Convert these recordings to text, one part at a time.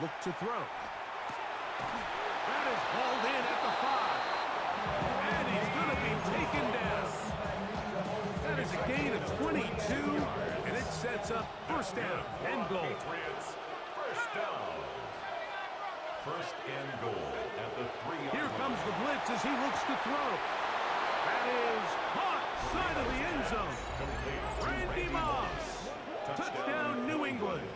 look to throw. That is hauled in at the 5. And he's going to be taken down. That is a gain of 22, and it sets up first down and goal. First down. First and goal at the 3-yard line. Here comes the blitz as he looks to throw. That is caught side of the end zone. Randy Moss. Touchdown, New England.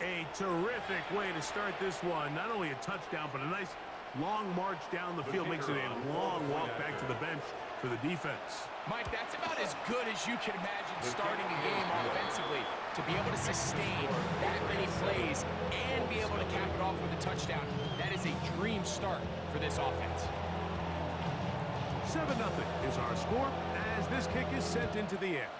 A terrific way to start this one. Not only a touchdown, but a nice long march down the field. Makes it a long walk back to the bench for the defense. Mike, that's about as good as you can imagine starting a game offensively. To be able to sustain that many plays and be able to cap it off with a touchdown, that is a dream start for this offense. 7-0 is our score as this kick is sent into the air.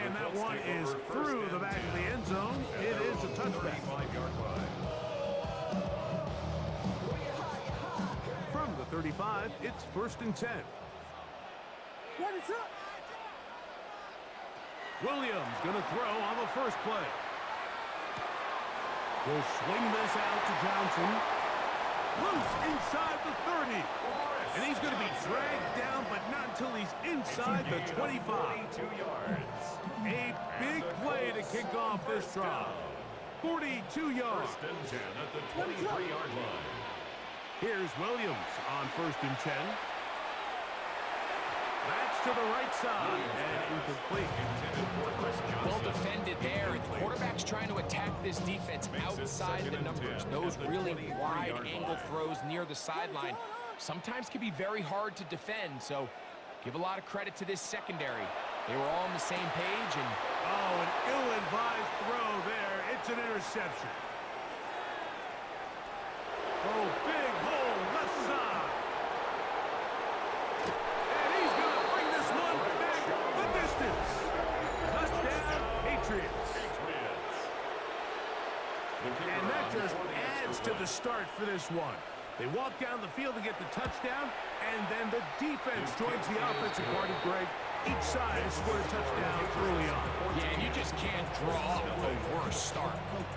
And that one is through the back of the end zone. It is a touchback. From the 35, it's 1st and 10. What is up? Williams going to throw on the first play. He'll swing this out to Johnson. Loose inside the 30. And he's going to be dragged down, but not until he's inside the 25. 42 yards. A big play to kick off this drive. 42 yards. First and 10 at the 23-yard line. Here's Williams on 1st and 10. That's to the right side and incomplete. Well defended there, and the quarterback's trying to attack this defense outside the numbers. Those really wide angle throws near the sideline sometimes can be very hard to defend, so give a lot of credit to this secondary. They were all on the same page, and oh, an ill-advised throw there. It's an interception. Oh, big hole left side. And he's going to bring this one back the distance. Touchdown, Patriots. And that just adds to the start for this one. They walk down the field to get the touchdown, and then the defense joins the offensive party, Greg. Each side has scored a touchdown early on. yeah, and you just can't draw up a worse start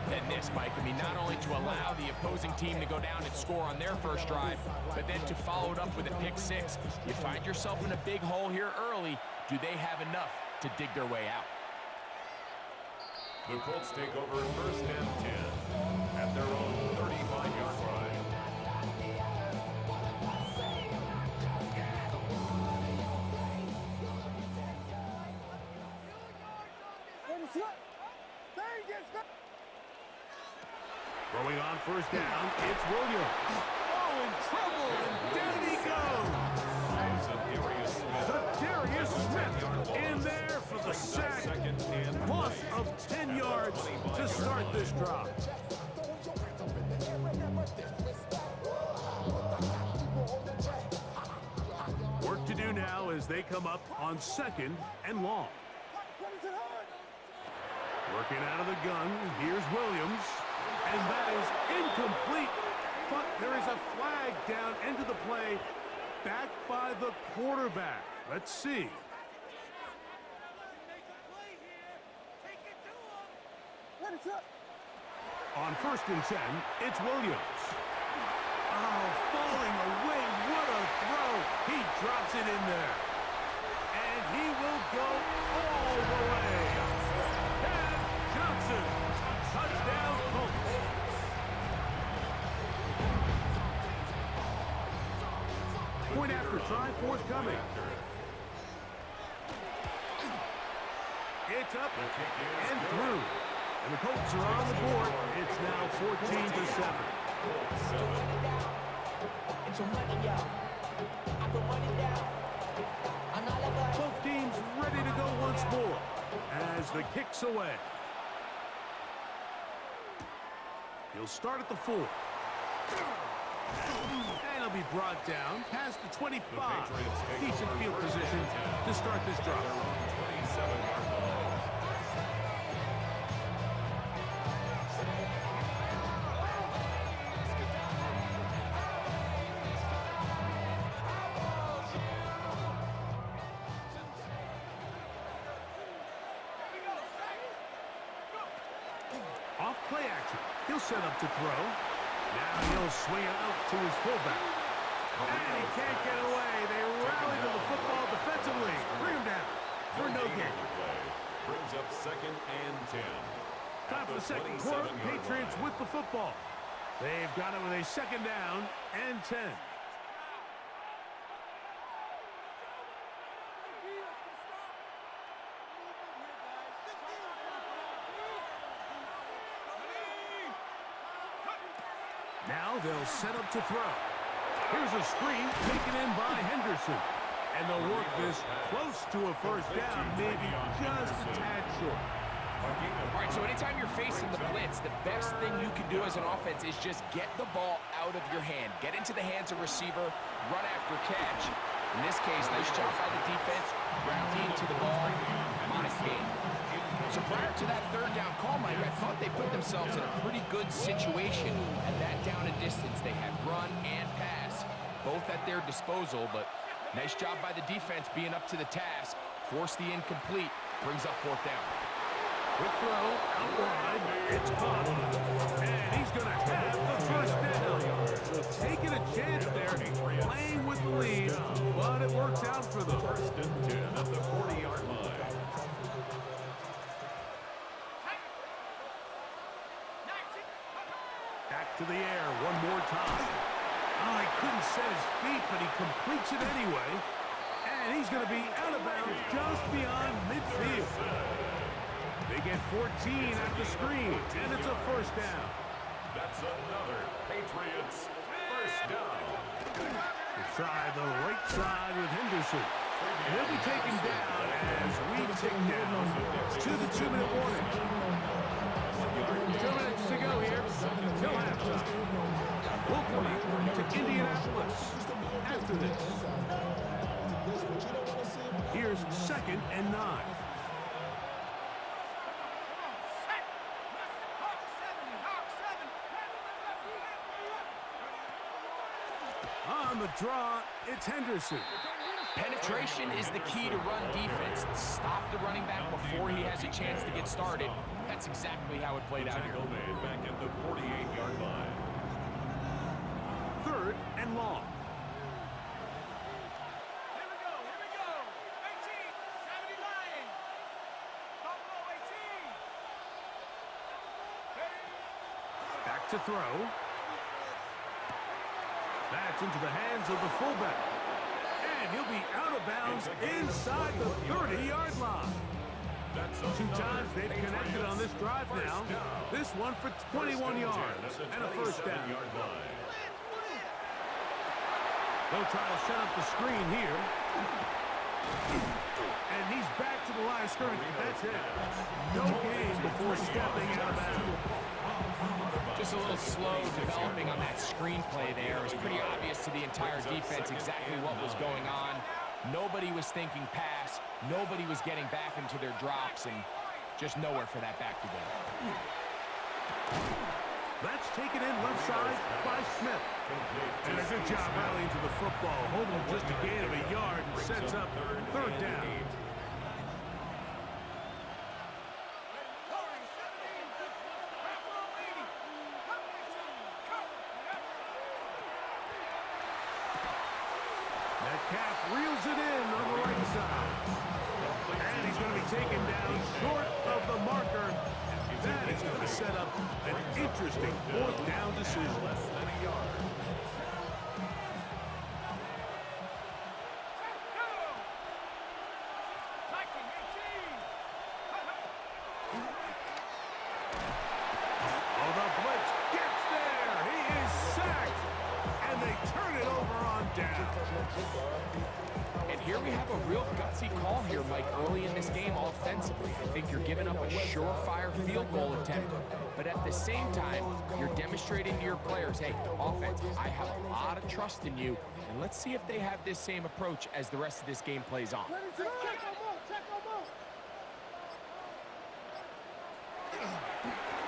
than this, Mike. I mean, not only to allow the opposing team to go down and score on their first drive, but then to follow it up with a pick six. You find yourself in a big hole here early. Do they have enough to dig their way out? The Colts take over 1st and 10 at their own 35-yard line. Throwing on 1st down, it's Williams. Oh, in trouble, and down he goes. Zadarius Smith in there for the sack. Loss of 10 yards to start this drive. Work to do now as they come up on 2nd and long. Working out of the gun, here's Williams. And that is incomplete, but there is a flag down into the play, back by the quarterback. Let's see. On 1st and 10, it's Williams. Oh, falling away, what a throw. He drops it in there. And he will go all the way. And Johnson, touchdown Colts. Point after try, forthcoming. It's up and through. And the Colts are on the board. It's now 14-7. Both teams ready to go once more as the kick's away. He'll start at the 4. And he'll be brought down past the 25. Decent field position to start this drive. 27-yard line. Play action. He'll set up to throw. Now he'll swing it out to his fullback. And he can't get away. They rally to the football defensively. Bring him down for no gain. Brings up 2nd and 10. Time for the second quarter. Patriots with the football. They've got it with a 2nd down and 10. Now they'll set up to throw. Here's a screen taken in by Henderson. And they'll work this close to a first down, maybe just a tad short. All right, so anytime you're facing the blitz, the best thing you can do as an offense is just get the ball out of your hand. Get into the hands of receiver, run after catch. In this case, nice job by the defense, rallying to the ball, modest gain. So prior to that 3rd down call, Mike, I thought they put themselves in a pretty good situation at that down and distance. They had run and pass, both at their disposal, but nice job by the defense being up to the task. Force the incomplete, brings up 4th down. Quick throw, out wide, it's caught, and he's going to have the first down. So taking a chance there, playing with the lead, but it works out for them. 1st and 10 at the 40-yard line. Back to the air one more time. Oh, he couldn't set his feet, but he completes it anyway. And he's going to be out of bounds just beyond midfield. They get 14 at the screen, and it's a first down. That's another Patriots first down. We'll try the right side with Henderson. And he'll be taken down as we tick down to the 2-minute warning. 2 minutes to go here till halftime. We'll come to Indianapolis after this. Here's 2nd and 9. On the draw, it's Henderson. Penetration is the key to run defense. Stop the running back before he has a chance to get started. That's exactly how it played out here. Tackle made back at the 48-yard line. 3rd and long. Here we go. 18, 70 Lions. Buffalo 18. Back to throw. That's into the hands of the fullback. And he'll be out of bounds inside the 30-yard line. 2 times they've connected on this drive now. This one for 21 yards and a first down. They'll try to set up the screen here. And he's back to the line of scrimmage. That's it. No gain before stepping out of bounds. Just a little slow developing on that screenplay there. It was pretty obvious to the entire defense exactly what was going on. Nobody was thinking pass. Nobody was getting back into their drops, and just nowhere for that back to go. That's taken in left side by Smith. And a good job rallying to the football. Holding just a gain of a yard and sets up 3rd down. Metcalf reels it in on the right side. And he's going to be taken down short of the marker. That is going to set up an interesting 4th down decision. Less than a yard. Oh, the blitz gets there. He is sacked. And they turn it over on down. And here we have a real gutsy call here, Mike, early in this game offensively. I think you're giving up a surefire field goal attempt, but at the same time, you're demonstrating to your players, hey, offense, I have a lot of trust in you, and let's see if they have this same approach as the rest of this game plays on.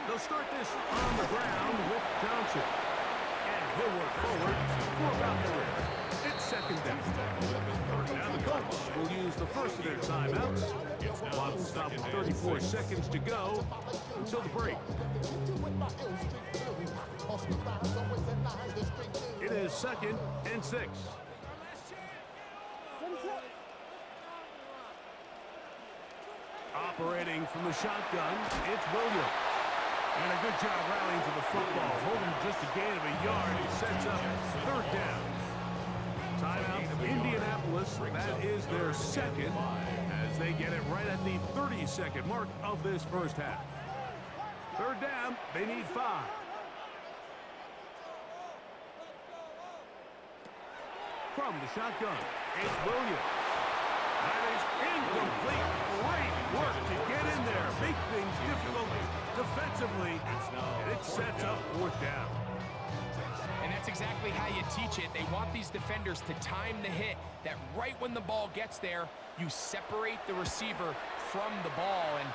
They'll start this on the ground with Johnson. And he'll work forward for about 3. It's 2nd down. Now the Colts will use the first of their timeouts. Clock will stop with 34 seconds to go until the break. It is 2nd and 6. Operating from the shotgun, it's Williams. And a good job rallying to the football. Holding just a gain of a yard. He sets up 3rd down. Timeout, Indianapolis. That is their 2nd as they get it right at the 30-second mark of this first half. 3rd down, they need 5. From the shotgun, it's Williams. That is incomplete. Great work to get in there. Make things difficult defensively. And it sets up 4th down. And that's exactly how you teach it. They want these defenders to time the hit, that right when the ball gets there, you separate the receiver from the ball. And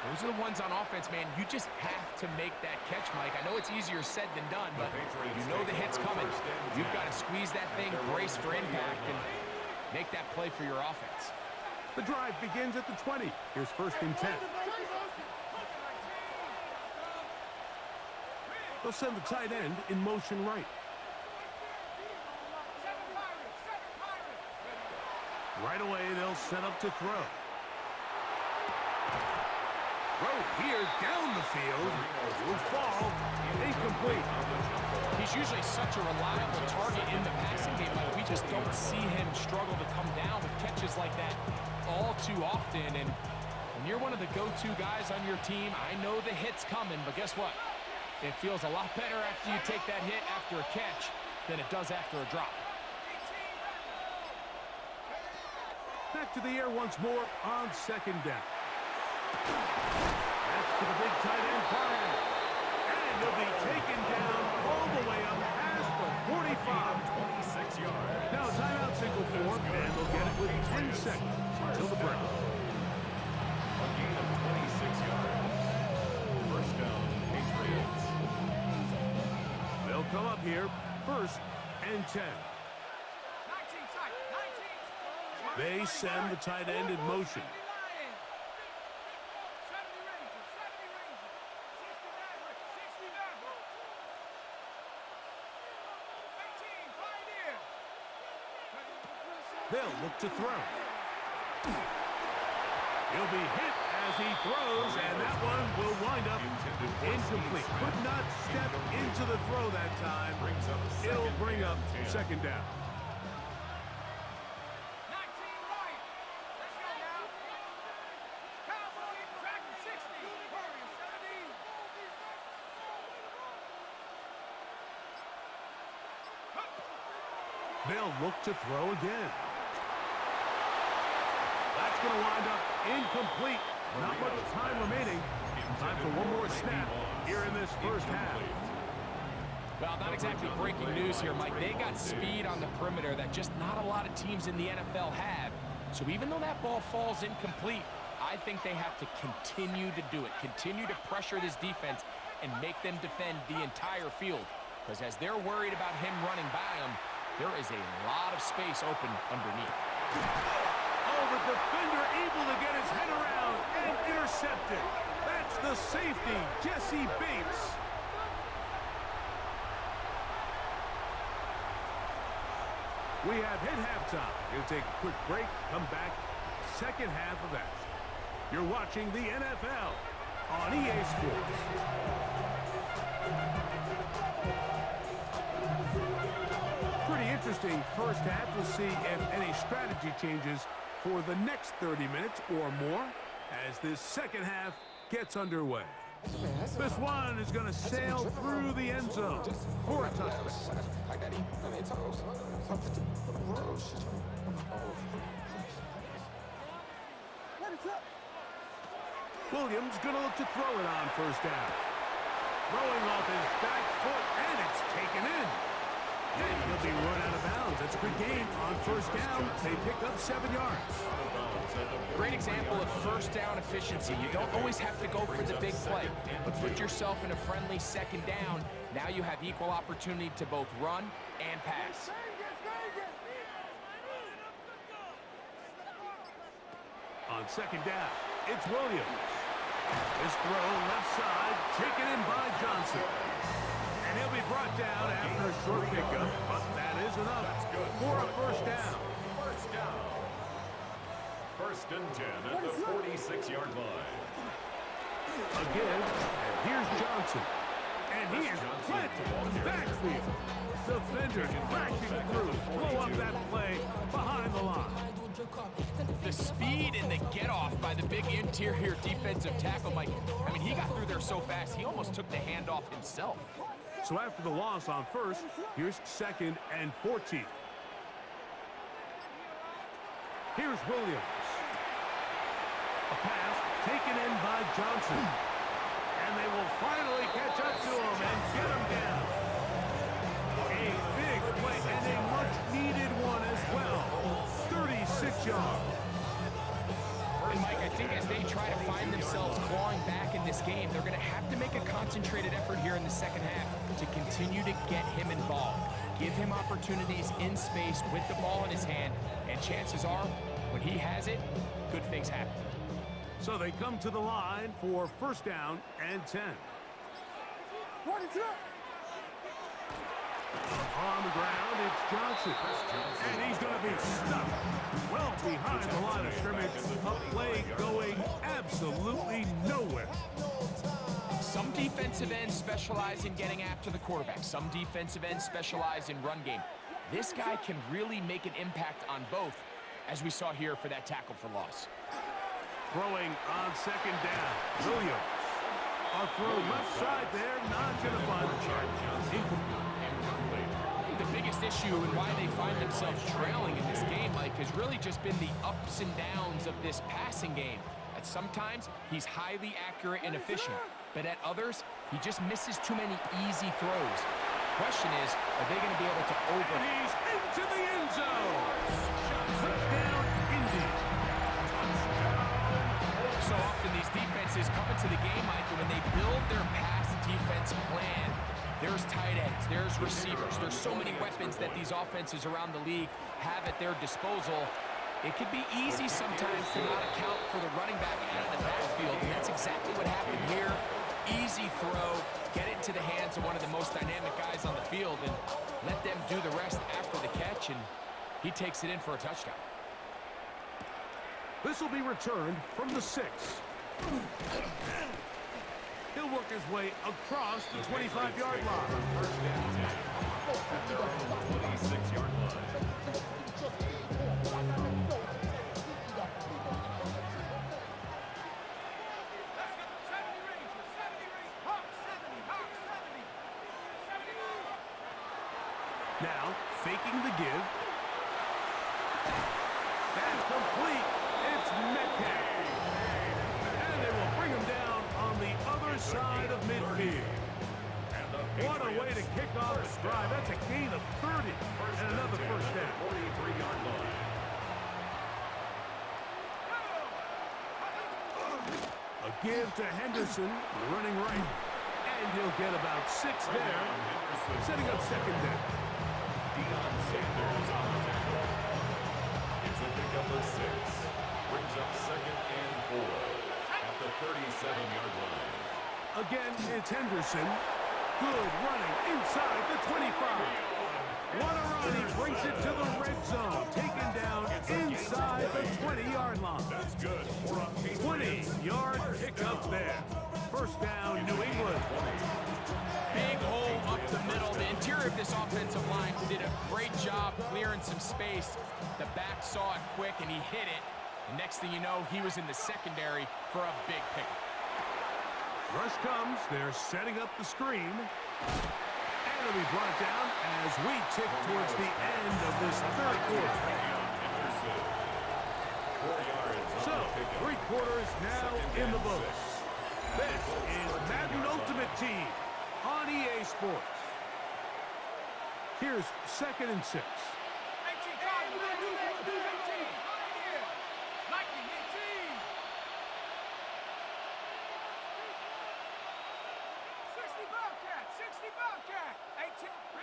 those are the ones on offense, man. You just have to make that catch, Mike. I know it's easier said than done, but you know the hit's coming. You've got to squeeze that thing, brace for impact, and make that play for your offense. The drive begins at the 20. Here's 1st and 10. They'll send the tight end in motion right. Right away, they'll set up to throw. Throw here down the field. Will fall. Incomplete. He's usually such a reliable target in the passing game, but we just don't see him struggle to come down with catches like that all too often. And when you're one of the go-to guys on your team, I know the hit's coming, but guess what? It feels a lot better after you take that hit after a catch than it does after a drop. Back to the air once more on 2nd down. That's to the big tight end Parham. And he'll be taken down all the way up past the 45. 26 yards. Now timeout single form, and they'll get it with 10 seconds until the break. A gain of 26 yards. 1st down, Patriots. They'll come up here, 1st and 10. They send the tight end in motion. They'll look to throw. He'll be hit as he throws, and that one will wind up incomplete. Could not step into the throw that time. It'll bring up 2nd down. They'll look to throw again. That's going to wind up incomplete. Not much time remaining. Time for one more snap here in this first half. Well, not exactly breaking news here, Mike. They got speed on the perimeter that just not a lot of teams in the NFL have. So even though that ball falls incomplete, I think they have to continue to do it. Continue to pressure this defense and make them defend the entire field. Because as they're worried about him running by them, there is a lot of space open underneath. Oh, the defender able to get his head around and intercepted. That's the safety, Jesse Bates. We have hit halftime. We'll take a quick break, come back, 2nd half of action. You're watching the NFL on EA Sports. Pretty interesting first half. We'll see if any strategy changes for the next 30 minutes or more as this 2nd half gets underway. This one is going to sail through the end zone for a touchdown. Williams going to look to throw it on 1st down. Throwing off his back foot, and it's taken in. And he'll be run out of bounds. That's a good game on 1st down. They pick up 7 yards. Great example of 1st down efficiency. You don't always have to go for the big play, but put yourself in a friendly 2nd down. Now you have equal opportunity to both run and pass. on second down. It's Williams. His throw left side, taken in by Johnson. And he'll be brought down after a short pickup, but that is enough for a first down. First down. First and 10 at the 46-yard line. Again, and here's Johnson. And he is planted in the backfield. Defenders crashing through, blow up that play behind the line. The speed and the get-off by the big interior defensive tackle, Mike. I mean, he got through there so fast, he almost took the handoff himself. So after the loss on first, here's 2nd and 14. Here's Williams. A pass taken in by Johnson. And they will finally catch up to him and get him down. A big play and a much-needed one as well. 36 yards. And Mike, I think as they try to find themselves clawing back in this game, they're going to have to make a concentrated effort here in the second half to continue to get him involved. Give him opportunities in space with the ball in his hand, and chances are, when he has it, good things happen. So they come to the line for first down and 10. On the ground, it's Johnson. And he's going to be stuck well behind the line of scrimmage. A play going absolutely nowhere. Some defensive ends specialize in getting after the quarterback. Some defensive ends specialize in run game. This guy can really make an impact on both, as we saw here for that tackle for loss. Throwing on second down, Williams. A throw left side there, not going to find the target. Incomplete. The biggest issue and why they find themselves trailing in this game, Mike, has really just been the ups and downs of this passing game. At sometimes, he's highly accurate and efficient, but at others, he just misses too many easy throws. The question is, are they going to be able to over... And he's into the end zone. Touchdown, Indy. So often these defenses come into the game, Mike, and when they build their pass defense plan, there's tight ends, there's receivers, there's so many weapons that these offenses around the league have at their disposal. It can be easy sometimes to not account for the running back out of the backfield, and that's exactly what happened here. Easy throw, get it into the hands of one of the most dynamic guys on the field, and let them do the rest after the catch, and he takes it in for a touchdown. This will be returned from the 6. He'll work his way across the 25-yard line. First and 10 at their own 26-yard line. Now, faking the give. That's complete. It's Metcalf. And they will bring him down on the other side of midfield. What a way to kick off the drive. That's a gain of 30 and another first down. 43-yard line. A give to Henderson, running right. And he'll get about 6 there, setting up second down. Deion Sanders on the tackle. It's a pickup of 6. Brings up 2nd and 4 at the 37-yard line. Again, it's Henderson. Good running inside the 25. What a run. He brings it to the red zone. Taken down inside the 20-yard line. That's good for a 20-yard pickup there. First down, New England. Big hole up the middle. The interior of this offensive line did a great job clearing some space. The back saw it quick, and he hit it. And next thing you know, he was in the secondary for a big pickup. Rush comes. They're setting up the screen. And it'll be brought down as we tick towards the end of this third quarter. So, 3 quarters now in the books. This is Madden Ultimate Team on EA Sports. Here's 2nd and 6.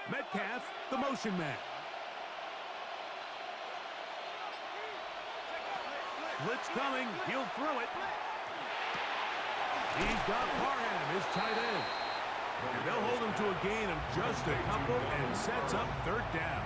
Metcalf, the motion man. Blitz coming. He'll throw it. He's got Parham, his tight end. And they'll hold him to a gain of just a couple and sets up third down.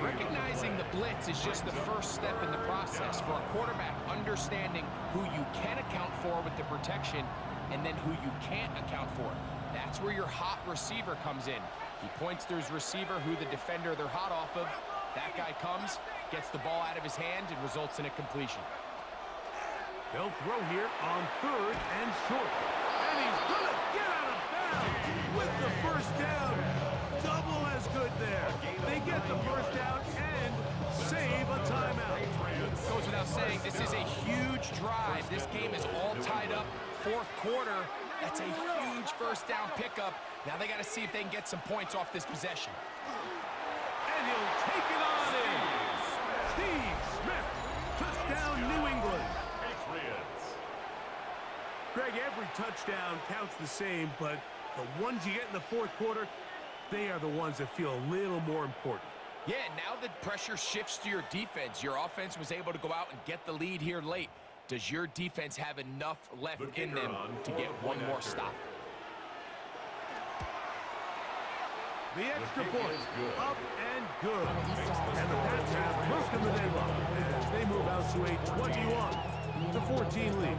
Recognizing the blitz is just the first step in the process for a quarterback, understanding who you can account for with the protection and then who you can't account for. That's where your hot receiver comes in. He points to his receiver, who the defender they're hot off of. That guy comes, gets the ball out of his hand, and results in a completion. They'll throw here on third and short. And he's going to get out of bounds with the first down. Double as good there. They get the first down and save a timeout. Goes without saying, this is a huge drive. This game is all tied up. Fourth quarter, that's a huge first down pickup. Now they got to see if they can get some points off this possession. And he'll take it on in. Steve Smith, touchdown New England. Greg, every touchdown counts the same, but the ones you get in the fourth quarter, they are the ones that feel a little more important. Yeah, now the pressure shifts to your defense. Your offense was able to go out and get the lead here late. Does your defense have enough left in them to get one more stop? The extra point, up and good. And the Pats have broken the deadlock as they move out to a 21-14 lead.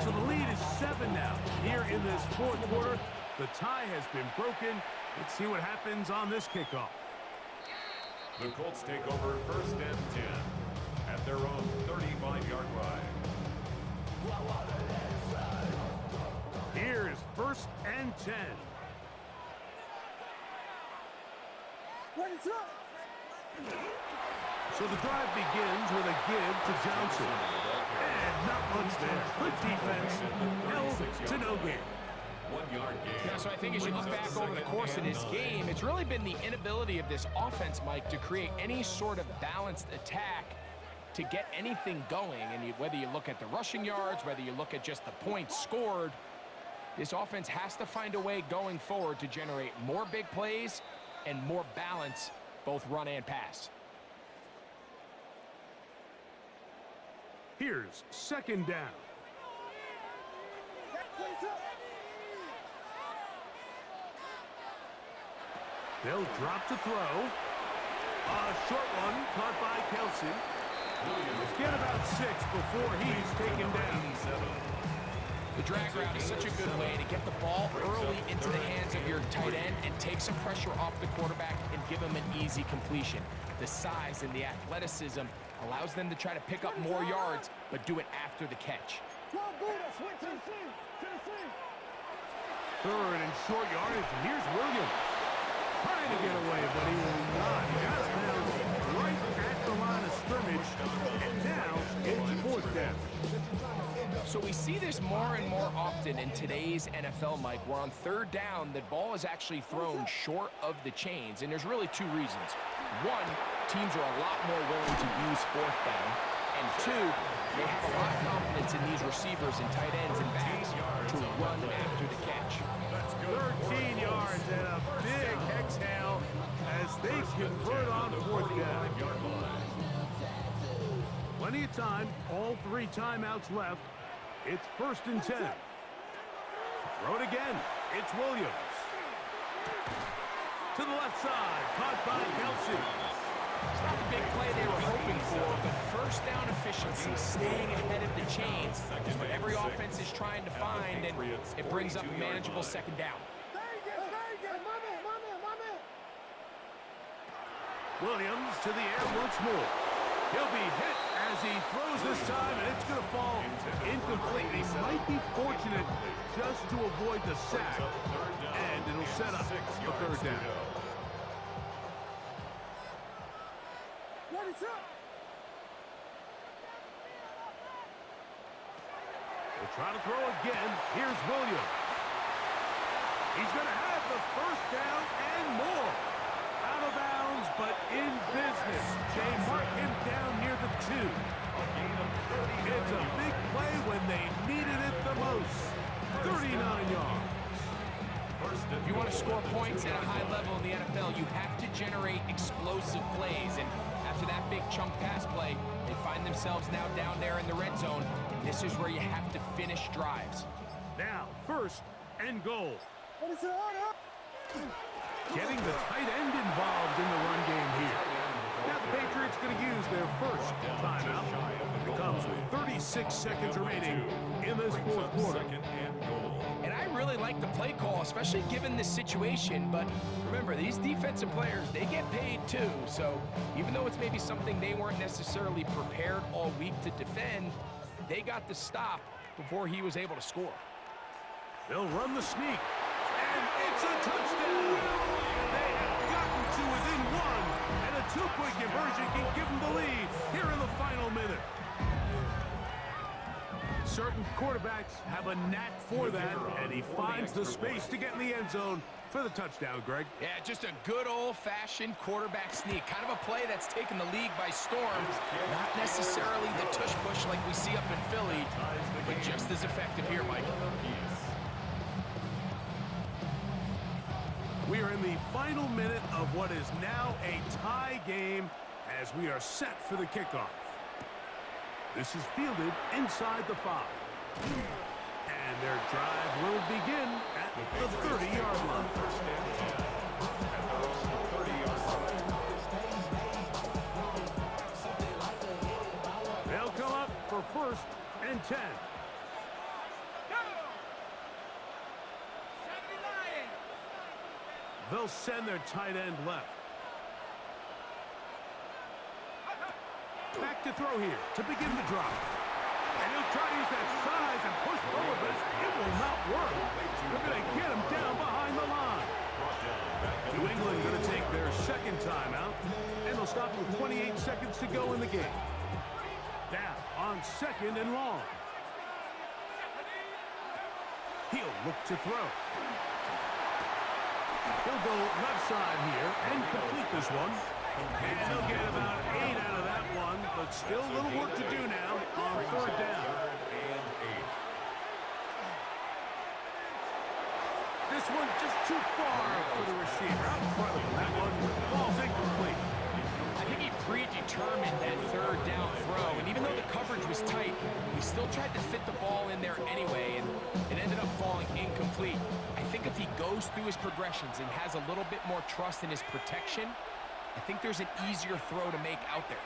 So the lead is 7 now. Here in this fourth quarter, the tie has been broken. Let's see what happens on this kickoff. The Colts take over first and 10 at their own 35-yard line. Here's first and 10. So the drive begins with a give to Johnson. And not much there. Good defense. Held to no gain. 1 yard gain. Yeah, so I think as you look back over the course of this game, it's really been the inability of this offense, Mike, to create any sort of balanced attack to get anything going. And whether you look at the rushing yards, whether you look at just the points scored, this offense has to find a way going forward to generate more big plays and more balance, both run and pass. Here's second down. They'll drop to throw. A short one caught by Kelsey. He'll get about 6 before he's taken down. The drag route is such a good way to get the ball early into the hands of your tight end and take some pressure off the quarterback and give him an easy completion. The size and the athleticism allows them to try to pick up more yards, but do it after the catch. Third and short yardage, and here's Williams. Trying to get away, but he will not. He got it down right at the line of scrimmage, and now it's fourth down. So we see this more and more often in today's NFL, Mike, where on third down, the ball is actually thrown short of the chains, and there's really 2 reasons. 1, teams are a lot more willing to use fourth down, and 2, they have a lot of confidence in these receivers and tight ends and backs to run after the catch. 13 yards and a big exhale as they convert on fourth down. Plenty of time, all 3 timeouts left. It's first and 10. Throw it again. It's Williams. To the left side, caught by Kelsey. It's not the big play they were hoping for, but first down efficiency, staying ahead of the chains, is what every offense is trying to find, and it brings up a manageable second down. Williams to the air once more. He'll be hit as he throws this time, and it's going to fall incomplete. He might be fortunate just to avoid the sack, and it'll set up the third down. They'll try to throw again. Here's Williams. He's going to have the first down and more. Out of bounds, but in business. They mark him down near the 2. It's a big play when they needed it the most. 39 yards. If you want to score points at a high level in the NFL, you have to generate explosive plays, and after that big chunk pass play, they find themselves now down there in the red zone, and this is where you have to finish drives. Now, first and goal. Getting the tight end involved in the run game here. Now the Patriots going to use their first timeout. It comes with 36 seconds remaining in this fourth quarter. And I really like the play call, especially given this situation. But remember, these defensive players, they get paid too. So even though it's maybe something they weren't necessarily prepared all week to defend, they got the stop before he was able to score. They'll run the sneak, and it's a touchdown. They have gotten to within one, and a two-point conversion can give them the lead here in the final minute. Certain quarterbacks have a knack for that, and he finds the space to get in the end zone for the touchdown, Greg. Yeah, just a good old-fashioned quarterback sneak. Kind of a play that's taken the league by storm. Not necessarily the tush-push like we see up in Philly, but just as effective here, Mike. We are in the final minute of what is now a tie game as we are set for the kickoff. This is fielded inside the 5. And their drive will begin at the 30-yard line. They'll come up for first and 10. They'll send their tight end left. Back to throw here to begin the drop. And he'll try to use that size and push forward, but it will not work. They're going to get him down behind the line. New England going to take their second timeout, and they'll stop with 28 seconds to go in the game. Down on second and long. He'll look to throw. He'll go left side here and complete this one. And he'll get about 8 out of that one, but still a little work to do now on third down. This one just too far for the receiver. Out in front of him. That one falls incomplete. I think he predetermined that third down throw, and even though the coverage was tight, he still tried to fit the ball in there anyway, and it ended up falling incomplete. I think if he goes through his progressions and has a little bit more trust in his protection, I think there's an easier throw to make out there.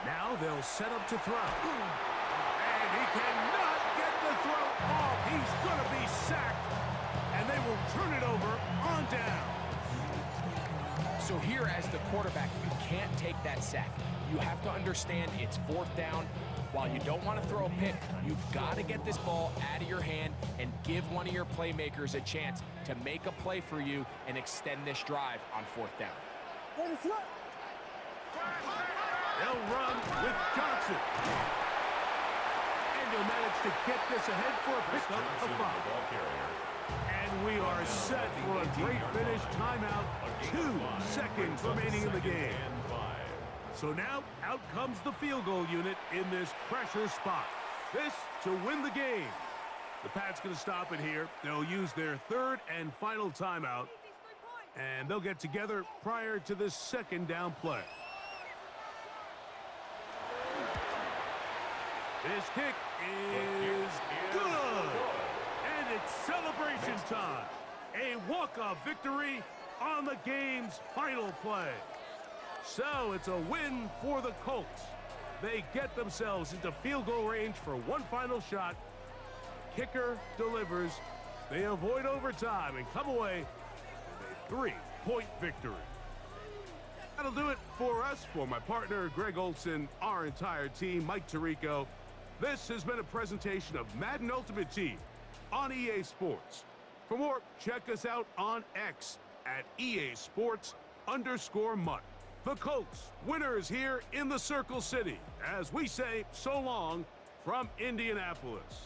Now they'll set up to throw. And he cannot get the throw off. He's going to be sacked, and they will turn it over on down. So here, as the quarterback, you can't take that sack. You have to understand it's fourth down. While you don't want to throw a pick, you've got to get this ball out of your hand and give one of your playmakers a chance to make a play for you and extend this drive on fourth down. They'll run with Johnson. And he'll manage to get this ahead for a pickup of 5. And we are set for a great finish. Timeout. 2 seconds remaining in the game. So now, out comes the field goal unit in this pressure spot. This to win the game. The Pats going to stop it here. They'll use their third and final timeout. And they'll get together prior to this second down play. This kick is good. And it's celebration time. A walk-off victory on the game's final play. So it's a win for the Colts. They get themselves into field goal range for one final shot. Kicker delivers. They avoid overtime and come away with a 3-point victory. That'll do it for us. For my partner, Greg Olson, our entire team, Mike Tirico, this has been a presentation of Madden Ultimate Team on EA Sports. For more, check us out on X at EA Sports_Mutt. The Colts, winners here in the Circle City, as we say so long from Indianapolis.